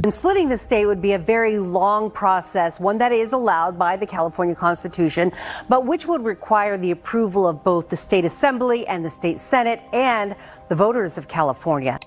And splitting the state would be a very long process, one that is allowed by the California Constitution, but which would require the approval of both the state assembly and the state senate and the voters of California.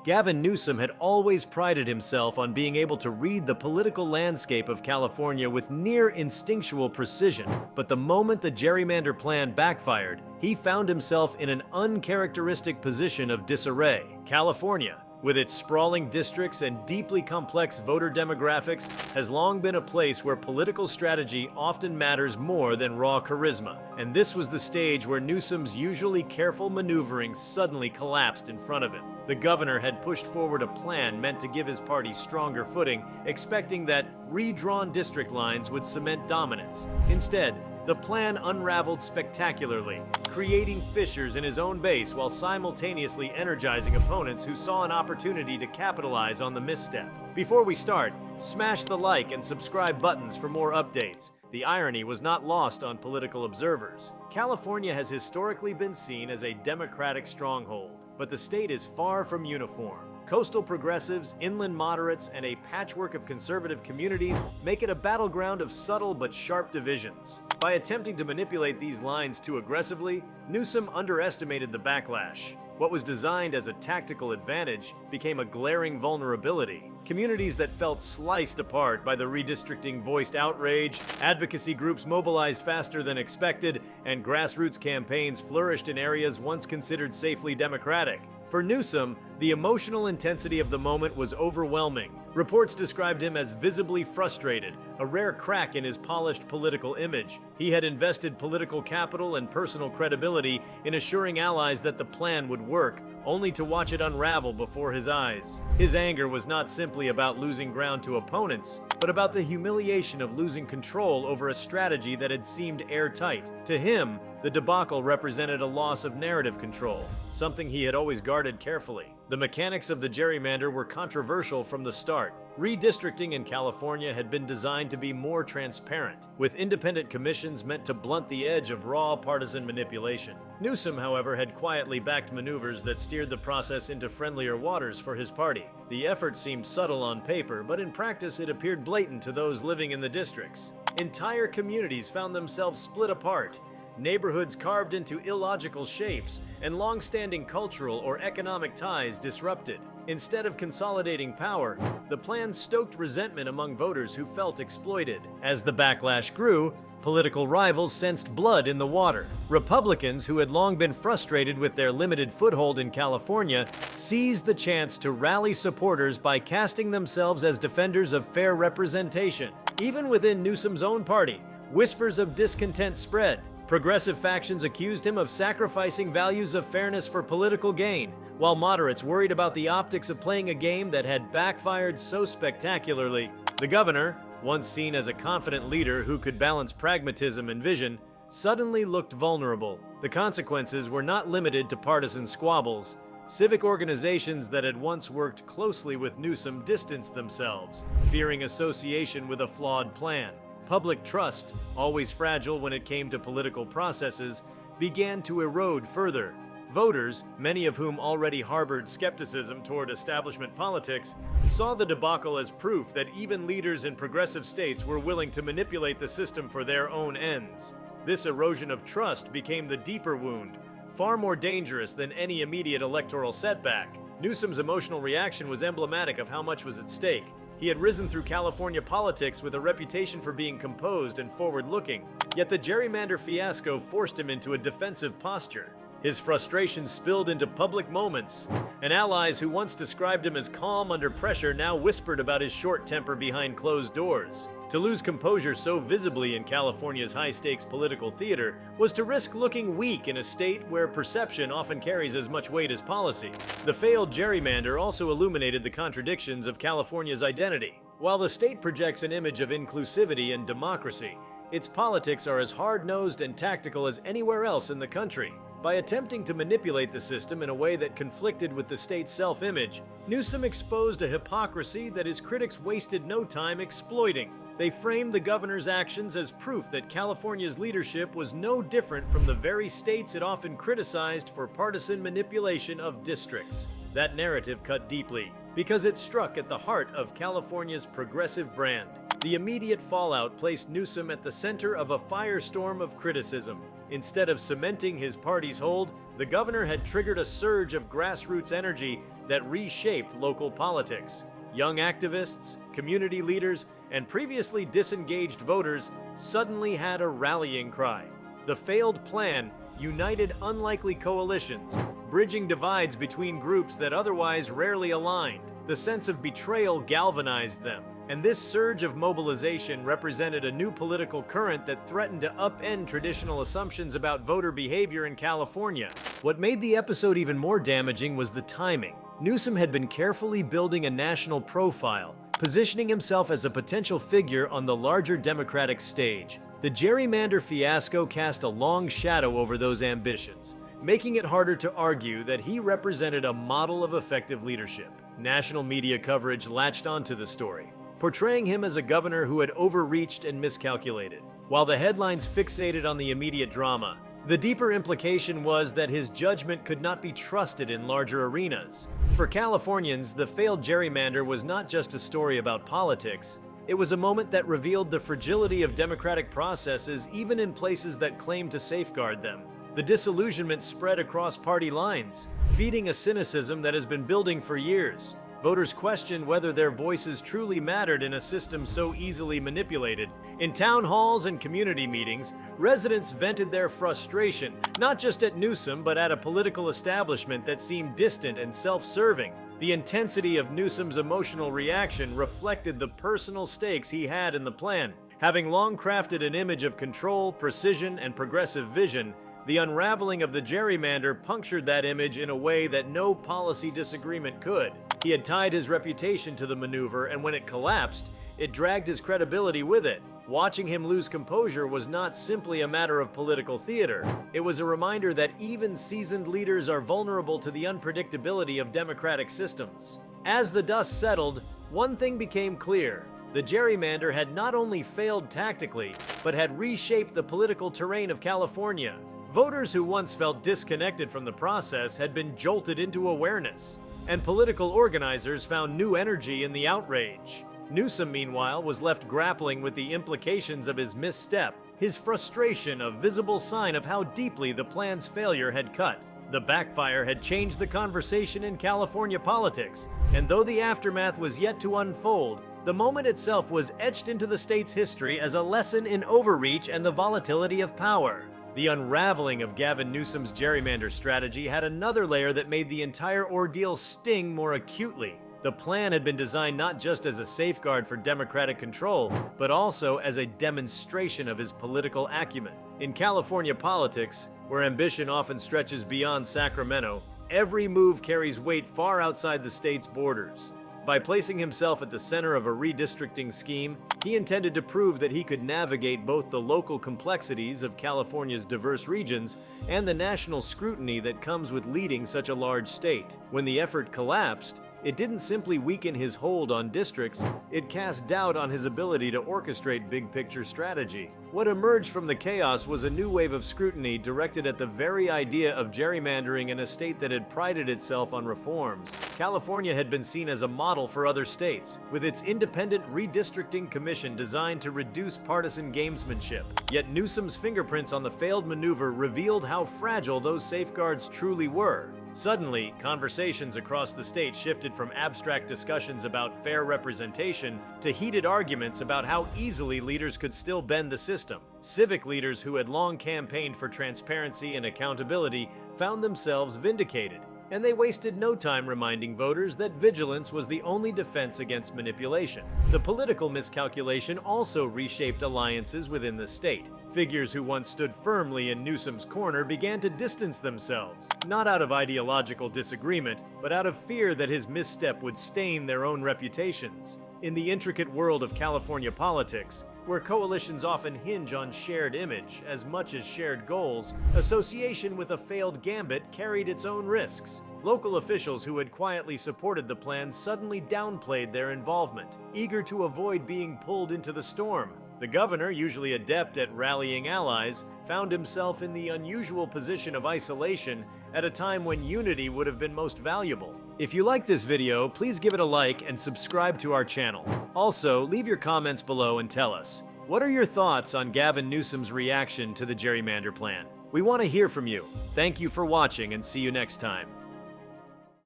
Gavin Newsom had always prided himself on being able to read the political landscape of California with near instinctual precision. But the moment the gerrymander plan backfired, he found himself in an uncharacteristic position of disarray. California, with its sprawling districts and deeply complex voter demographics, has long been a place where political strategy often matters more than raw charisma. And this was the stage where Newsom's usually careful maneuvering suddenly collapsed in front of him. The governor had pushed forward a plan meant to give his party stronger footing, expecting that redrawn district lines would cement dominance. Instead, the plan unraveled spectacularly, creating fissures in his own base while simultaneously energizing opponents who saw an opportunity to capitalize on the misstep. Before we start, smash the like and subscribe buttons for more updates. The irony was not lost on political observers. California has historically been seen as a Democratic stronghold, but the state is far from uniform. Coastal progressives, inland moderates, and a patchwork of conservative communities make it a battleground of subtle but sharp divisions. By attempting to manipulate these lines too aggressively, Newsom underestimated the backlash. What was designed as a tactical advantage became a glaring vulnerability. Communities that felt sliced apart by the redistricting voiced outrage, advocacy groups mobilized faster than expected, and grassroots campaigns flourished in areas once considered safely Democratic. For Newsom, the emotional intensity of the moment was overwhelming. Reports described him as visibly frustrated, a rare crack in his polished political image. He had invested political capital and personal credibility in assuring allies that the plan would work, only to watch it unravel before his eyes. His anger was not simply about losing ground to opponents, but about the humiliation of losing control over a strategy that had seemed airtight. To him, the debacle represented a loss of narrative control, something he had always guarded carefully. The mechanics of the gerrymander were controversial from the start. Redistricting in California had been designed to be more transparent, with independent commissions meant to blunt the edge of raw partisan manipulation. Newsom, however, had quietly backed maneuvers that steered the process into friendlier waters for his party. The effort seemed subtle on paper, but in practice it appeared blatant to those living in the districts. Entire communities found themselves split apart, neighborhoods carved into illogical shapes, and long-standing cultural or economic ties disrupted. Instead of consolidating power, the plan stoked resentment among voters who felt exploited. As the backlash grew, political rivals sensed blood in the water. Republicans, who had long been frustrated with their limited foothold in California, seized the chance to rally supporters by casting themselves as defenders of fair representation. Even within Newsom's own party, whispers of discontent spread. Progressive factions accused him of sacrificing values of fairness for political gain, while moderates worried about the optics of playing a game that had backfired so spectacularly. The governor, once seen as a confident leader who could balance pragmatism and vision, suddenly looked vulnerable. The consequences were not limited to partisan squabbles. Civic organizations that had once worked closely with Newsom distanced themselves, fearing association with a flawed plan. Public trust, always fragile when it came to political processes, began to erode further. Voters, many of whom already harbored skepticism toward establishment politics, saw the debacle as proof that even leaders in progressive states were willing to manipulate the system for their own ends. This erosion of trust became the deeper wound, far more dangerous than any immediate electoral setback. Newsom's emotional reaction was emblematic of how much was at stake. He had risen through California politics with a reputation for being composed and forward-looking, yet the gerrymander fiasco forced him into a defensive posture. His frustration spilled into public moments, and allies who once described him as calm under pressure now whispered about his short temper behind closed doors. To lose composure so visibly in California's high-stakes political theater was to risk looking weak in a state where perception often carries as much weight as policy. The failed gerrymander also illuminated the contradictions of California's identity. While the state projects an image of inclusivity and democracy, its politics are as hard-nosed and tactical as anywhere else in the country. By attempting to manipulate the system in a way that conflicted with the state's self-image, Newsom exposed a hypocrisy that his critics wasted no time exploiting. They framed the governor's actions as proof that California's leadership was no different from the very states it often criticized for partisan manipulation of districts. That narrative cut deeply, because it struck at the heart of California's progressive brand. The immediate fallout placed Newsom at the center of a firestorm of criticism. Instead of cementing his party's hold, the governor had triggered a surge of grassroots energy that reshaped local politics. Young activists, community leaders, and previously disengaged voters suddenly had a rallying cry. The failed plan united unlikely coalitions, bridging divides between groups that otherwise rarely aligned. The sense of betrayal galvanized them, and this surge of mobilization represented a new political current that threatened to upend traditional assumptions about voter behavior in California. What made the episode even more damaging was the timing. Newsom had been carefully building a national profile, positioning himself as a potential figure on the larger Democratic stage. The gerrymander fiasco cast a long shadow over those ambitions, making it harder to argue that he represented a model of effective leadership. National media coverage latched onto the story, portraying him as a governor who had overreached and miscalculated. While the headlines fixated on the immediate drama, the deeper implication was that his judgment could not be trusted in larger arenas. For Californians, the failed gerrymander was not just a story about politics. It was a moment that revealed the fragility of democratic processes even in places that claimed to safeguard them. The disillusionment spread across party lines, feeding a cynicism that has been building for years. Voters questioned whether their voices truly mattered in a system so easily manipulated. In town halls and community meetings, residents vented their frustration, not just at Newsom, but at a political establishment that seemed distant and self-serving. The intensity of Newsom's emotional reaction reflected the personal stakes he had in the plan. Having long crafted an image of control, precision, and progressive vision, the unraveling of the gerrymander punctured that image in a way that no policy disagreement could. He had tied his reputation to the maneuver, and when it collapsed, it dragged his credibility with it. Watching him lose composure was not simply a matter of political theater. It was a reminder that even seasoned leaders are vulnerable to the unpredictability of democratic systems. As the dust settled, one thing became clear. The gerrymander had not only failed tactically, but had reshaped the political terrain of California. Voters who once felt disconnected from the process had been jolted into awareness, and political organizers found new energy in the outrage. Newsom, meanwhile, was left grappling with the implications of his misstep, his frustration a visible sign of how deeply the plan's failure had cut. The backfire had changed the conversation in California politics, and though the aftermath was yet to unfold, the moment itself was etched into the state's history as a lesson in overreach and the volatility of power. The unraveling of Gavin Newsom's gerrymander strategy had another layer that made the entire ordeal sting more acutely. The plan had been designed not just as a safeguard for democratic control, but also as a demonstration of his political acumen. In California politics, where ambition often stretches beyond Sacramento, every move carries weight far outside the state's borders. By placing himself at the center of a redistricting scheme, he intended to prove that he could navigate both the local complexities of California's diverse regions and the national scrutiny that comes with leading such a large state. When the effort collapsed, it didn't simply weaken his hold on districts, it cast doubt on his ability to orchestrate big-picture strategy. What emerged from the chaos was a new wave of scrutiny directed at the very idea of gerrymandering in a state that had prided itself on reforms. California had been seen as a model for other states, with its independent redistricting commission designed to reduce partisan gamesmanship. Yet Newsom's fingerprints on the failed maneuver revealed how fragile those safeguards truly were. Suddenly, conversations across the state shifted from abstract discussions about fair representation to heated arguments about how easily leaders could still bend the system. Civic leaders who had long campaigned for transparency and accountability found themselves vindicated, and they wasted no time reminding voters that vigilance was the only defense against manipulation. The political miscalculation also reshaped alliances within the state. Figures who once stood firmly in Newsom's corner began to distance themselves, not out of ideological disagreement, but out of fear that his misstep would stain their own reputations. In the intricate world of California politics, where coalitions often hinge on shared image as much as shared goals, association with a failed gambit carried its own risks. Local officials who had quietly supported the plan suddenly downplayed their involvement, eager to avoid being pulled into the storm. The governor, usually adept at rallying allies, found himself in the unusual position of isolation at a time when unity would have been most valuable. If you like this video, please give it a like and subscribe to our channel. Also, leave your comments below and tell us, what are your thoughts on Gavin Newsom's reaction to the gerrymander plan? We want to hear from you. Thank you for watching and see you next time.